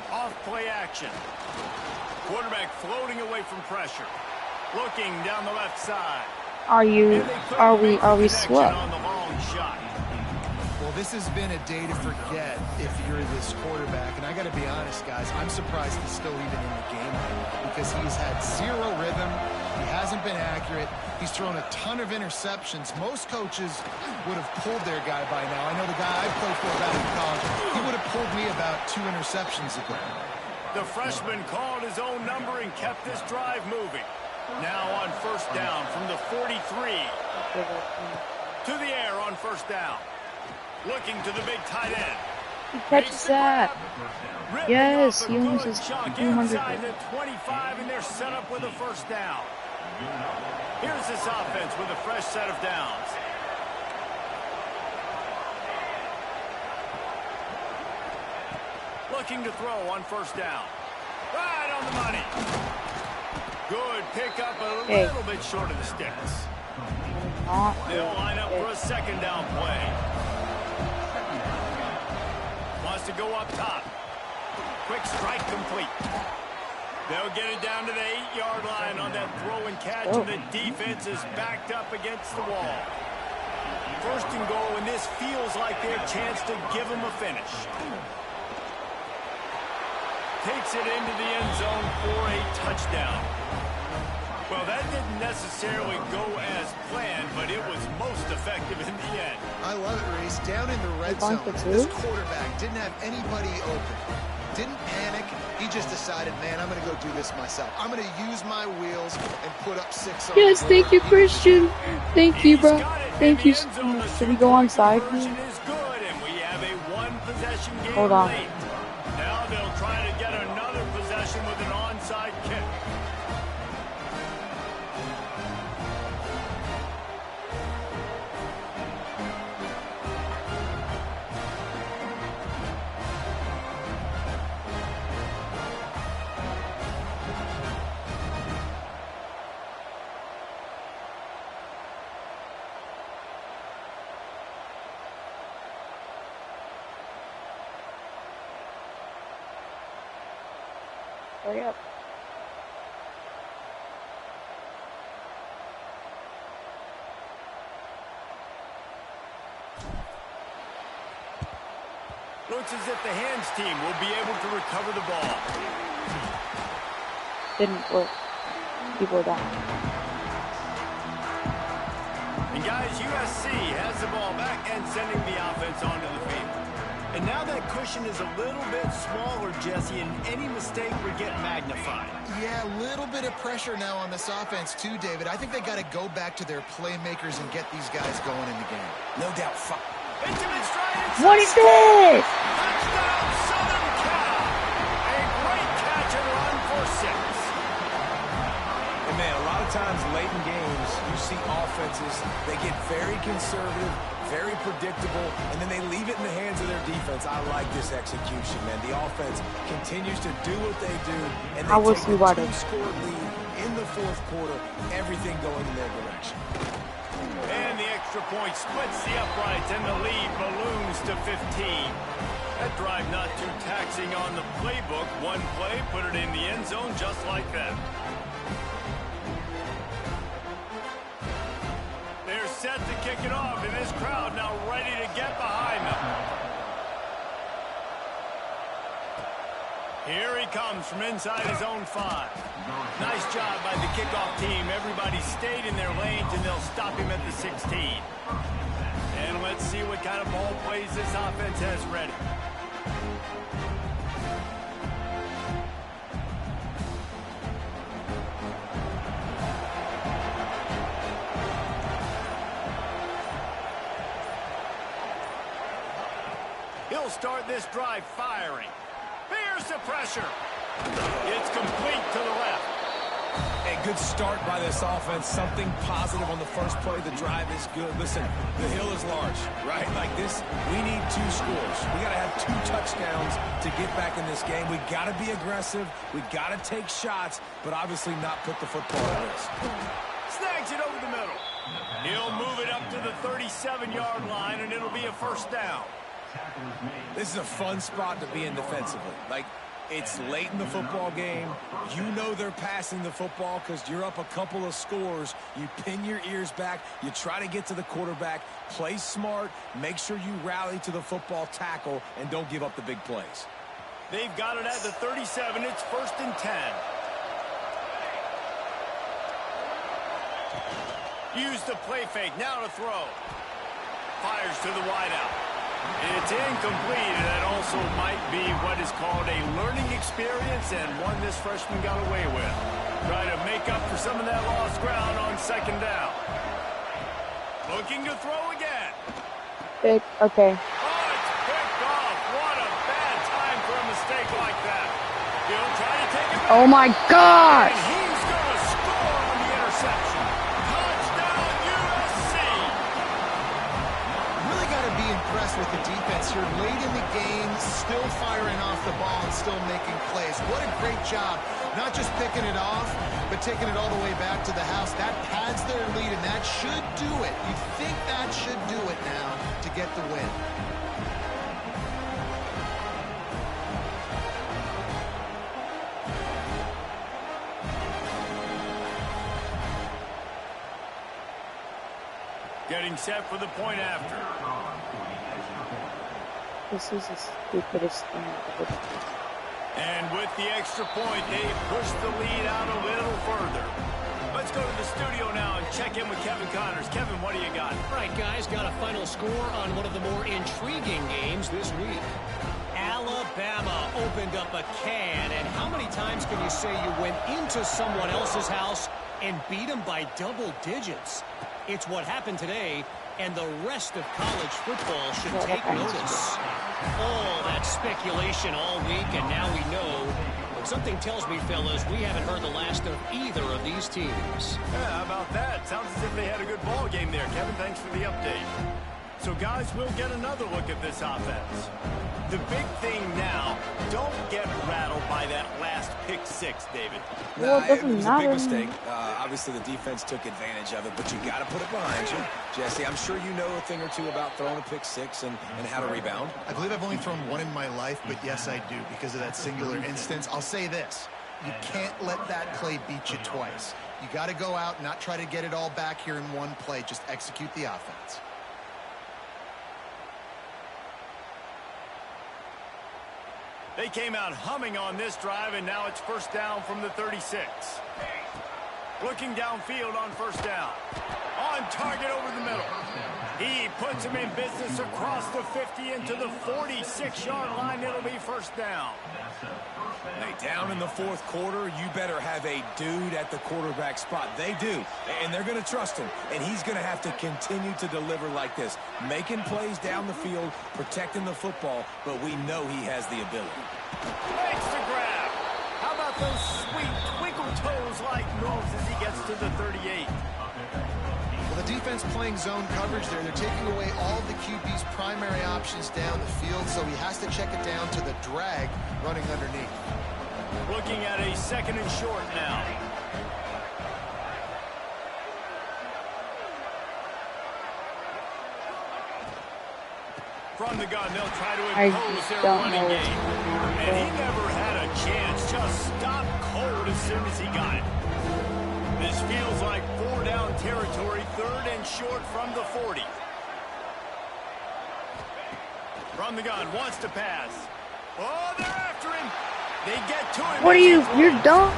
Off play action. Quarterback floating away from pressure. Looking down the left side. Are we slow? On the long shot. Well, this has been a day to forget if you're this quarterback. And I got to be honest, guys, I'm surprised he's still even in the game right now because he's had zero rhythm. He hasn't been accurate. He's thrown a ton of interceptions. Most coaches would have pulled their guy by now. I know the guy I played for back in college, he would have pulled me about 2 interceptions ago. The freshman called his own number and kept this drive moving. Now on first down from the 43. To the air on first down. Looking to the big tight end. He catches that. Yes, he owns his 200. Inside the 25, and they're set up with a first down. Here's this offense with a fresh set of downs. Looking to throw on first down. Right on the money. Good pickup, a little bit short of the sticks. They'll line up for a second down play. Wants to go up top. Quick strike complete. They'll get it down to the 8-yard line on that throw and catch, and the defense is backed up against the wall. First and goal, and this feels like their chance to give them a finish. Takes it into the end zone for a touchdown. Well, that didn't necessarily go as planned, but it was most effective in the end. I love it, Reese. Down in the red zone, this quarterback didn't have anybody open. Didn't panic. He just decided, man, I'm going to go do this myself. I'm going to use my wheels and put up 6 on Yes, thank you, Christian. Thank you, bro. Thank you so much. Should we go on side here? Hold on. Now they'll try to get another possession with an onside kick. Hurry up. Looks as if the hands team will be able to recover the ball. Didn't work. People are down. And guys, USC has the ball back and sending the offense onto the field. And now that cushion is a little bit smaller, Jesse, and any mistake would get magnified. Yeah, a little bit of pressure now on this offense too, David. I think they got to go back to their playmakers and get these guys going in the game. No doubt. Intimate stride. What is this? Touchdown, Southern Cal. A great catch and run for 6. And man, a lot of times late in games, you see offenses, they get very conservative, very predictable, and then they leave it in the hands of their defense. I like this execution, man. The offense continues to do what they do, and they take a 2-score lead in the 4th quarter, everything going in their direction. And the extra point splits the uprights, and the lead balloons to 15. That drive not too taxing on the playbook. One play, put it in the end zone just like that. They're set to kick it off, and this crowd now ready to get behind them. Here he comes from inside his own 5. Nice job by the kickoff team. Everybody stayed in their lanes, and they'll stop him at the 16. And let's see what kind of ball plays this offense has ready. He'll start this drive firing. Here's the pressure. It's complete to the left. A good start by this offense. Something positive on the first play. The drive is good. Listen, the hill is large, right? Like this, we need 2 scores. We got to have 2 touchdowns to get back in this game. We got to be aggressive. We got to take shots, but obviously not put the football at risk. Snags it over the middle. He'll move it up to the 37-yard line, and it'll be a first down. This is a fun spot to be in defensively. Like, It's late in the football game. You know they're passing the football because you're up a couple of scores. You pin your ears back. You try to get to the quarterback. Play smart. Make sure you rally to the football tackle and don't give up the big plays. They've got it at the 37. It's 1st and 10. Use the play fake. Now to throw. Fires to the wideout. It's incomplete, and that also might be what is called a learning experience and one this freshman got away with. Try to make up for some of that lost ground on 2nd down. Looking to throw again. Okay. Oh, it's picked off. What a bad time for a mistake like that. He'll try to take it back. Oh my gosh! And he's going to score on the interception. Touchdown, USC. Really got to be impressed with the defense here. Late in the game, still firing off the ball and still making plays. What a great job. Not just picking it off, but taking it all the way back to the house. That pads their lead, and that should do it. You think that should do it now to get the win. Getting set for the point after. This is the stupidest thing I've ever done. And with the extra point, they push the lead out a little further. Let's go to the studio now and check in with Kevin Connors. Kevin, what do you got? All right, guys, got a final score on one of the more intriguing games this week. Alabama opened up a can, and how many times can you say you went into someone else's house and beat them by double digits? It's what happened today, and the rest of college football should take notice. All that speculation all week, and now we know. But something tells me, fellas, we haven't heard the last of either of these teams. Yeah, how about that? Sounds as if they had a good ball game there. Kevin, thanks for the update. So, guys, we'll get another look at this offense. The big thing now, don't get rattled by that last pick six, David. Well, it doesn't was a matter. big mistake. Obviously, the defense took advantage of it, but you got to put it behind you. Jesse, I'm sure you know a thing or two about throwing a pick six and how to rebound. I believe I've only thrown one in my life, but yes, I do, because of that singular instance. I'll say this. You can't let that play beat you twice. You got to go out and not try to get it all back here in one play. Just execute the offense. They came out humming on this drive, and now it's 1st down from the 36. Looking downfield on 1st down. On target over the middle. He puts him in business across the 50 into the 46-yard line. It'll be 1st down. Hey, down in the 4th quarter, you better have a dude at the quarterback spot. They do, and they're going to trust him, and he's going to have to continue to deliver like this, making plays down the field, protecting the football, but we know he has the ability. Makes the grab. How about those sweet twinkle toes-like moves as he gets to the 38? Well, the defense playing zone coverage there. They're taking away all of the QB's primary options down the field, so he has to check it down to the drag running underneath. Looking at a 2nd and short now. From the gun, they'll try to impose their running game. And he never had a chance. Just stopped cold as soon as he got it. This feels like 4-down territory, 3rd and short from the 40. From the gun, wants to pass. Oh, they're after him. They get to him. What are you? You're dumb.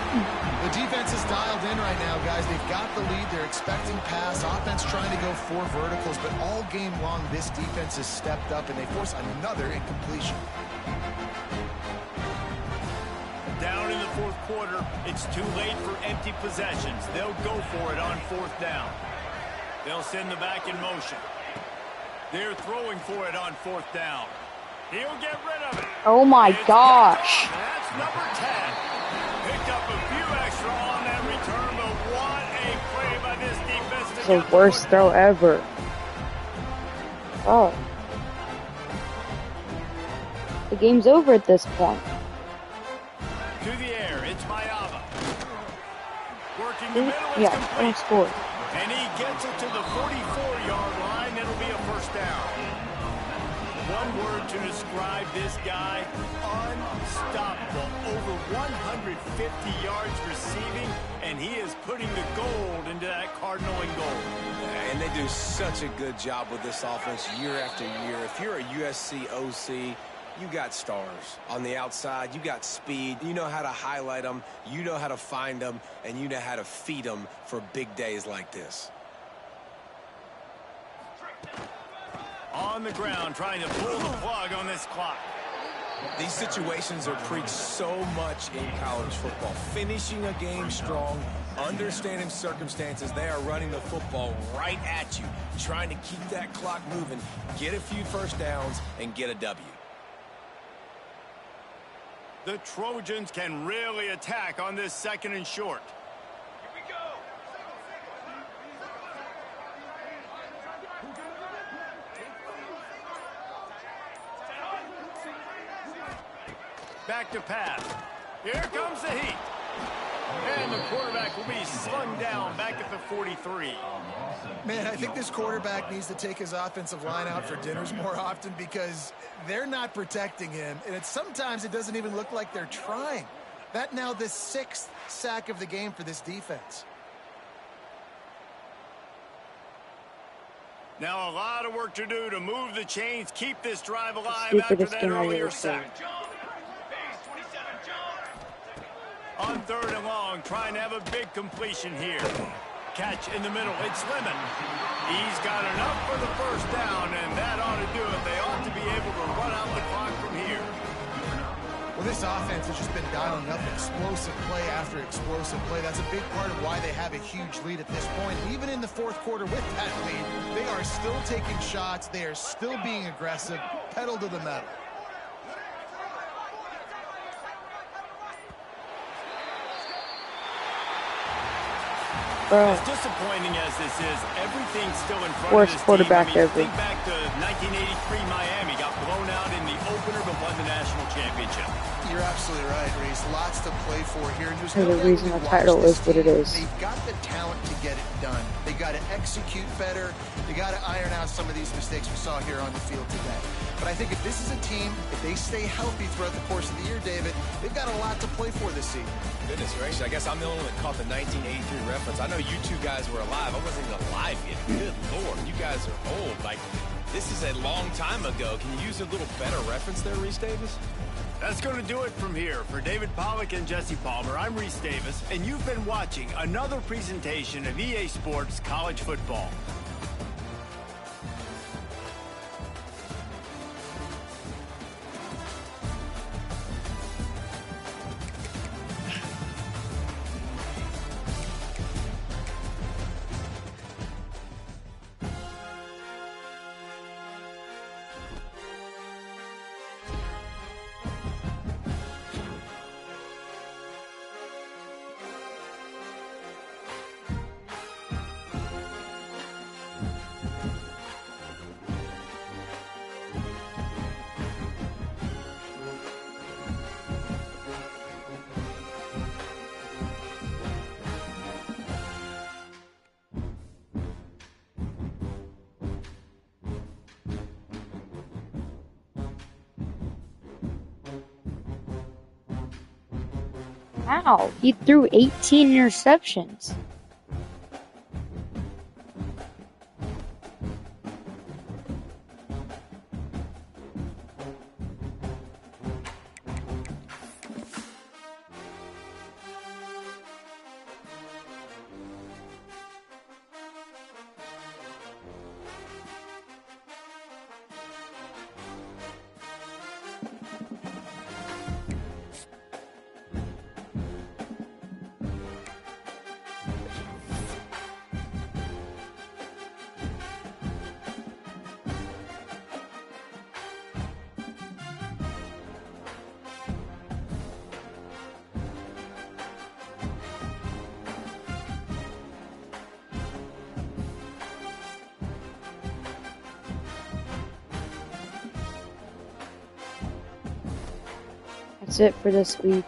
The defense is dialed in right now, guys. They've got the lead. They're expecting pass. Offense trying to go 4 verticals, but all game long, this defense has stepped up, and they force another incompletion. Down in the 4th quarter, it's too late for empty possessions. They'll go for it on 4th down. They'll send the back in motion. They're throwing for it on 4th down. He'll get rid of it. Oh my gosh. That's number 10. Picked up a few extra on that return, but what a play by this defense. It's the worst throw ever. Oh. The game's over at this point. To the air, it's Mayava. Working the middle, it's Yeah, complete. don't score. And he gets it to the 44-yard line. It'll be a 1st down. one word to describe this guy, unstoppable. Over 150 yards receiving, and he is putting the gold into that Cardinal and gold. And they do such a good job with this offense year after year. If you're a USC OC, you got stars. On the outside, you got speed. You know how to highlight them. You know how to find them. And you know how to feed them for big days like this. On the ground, trying to pull the plug on this clock. These situations are preached so much in college football. Finishing a game strong, understanding circumstances. They are running the football right at you, trying to keep that clock moving, get a few first downs, and get a W. The Trojans can really attack on this 2nd and short. Here we go. Back to pass. Here comes the heat. And the quarterback will be slung down back at the 43. Man, I think this quarterback needs to take his offensive line out for dinners more often because they're not protecting him. And sometimes it doesn't even look like they're trying. That now the 6th sack of the game for this defense. Now a lot of work to do to move the chains, keep this drive alive after that earlier sack. On 3rd and long, trying to have a big completion here. Catch in the middle, it's Lemon. He's got enough for the first down, and that ought to do it. They ought to be able to run out the clock from here. Well, this offense has just been dialing up explosive play after explosive play. That's a big part of why they have a huge lead at this point. Even in the 4th quarter with that lead, they are still taking shots. They are still being aggressive, pedal to the metal. Bro. As disappointing as this is, everything's still in front Worst of this quarterback team. I mean, ever. think back to 1983 Miami, got blown out in the opener but won the national championship. You're absolutely right, Reese. Lots to play for here. There's the reason the title is what it is. They've got the talent to get it done. They got to execute better. They got to iron out some of these mistakes we saw here on the field today. But I think if this is a team, if they stay healthy throughout the course of the year, David, they've got a lot to play for this season. Goodness gracious, I guess I'm the only one that caught the 1983 reference. I know you two guys were alive. I wasn't even alive yet. Good Lord, you guys are old. Like, this is a long time ago. Can you use a little better reference there, Reese Davis? That's going to do it from here. For David Pollack and Jesse Palmer, I'm Reese Davis, and you've been watching another presentation of EA Sports College Football. Wow, he threw 18 interceptions. That's it for this week.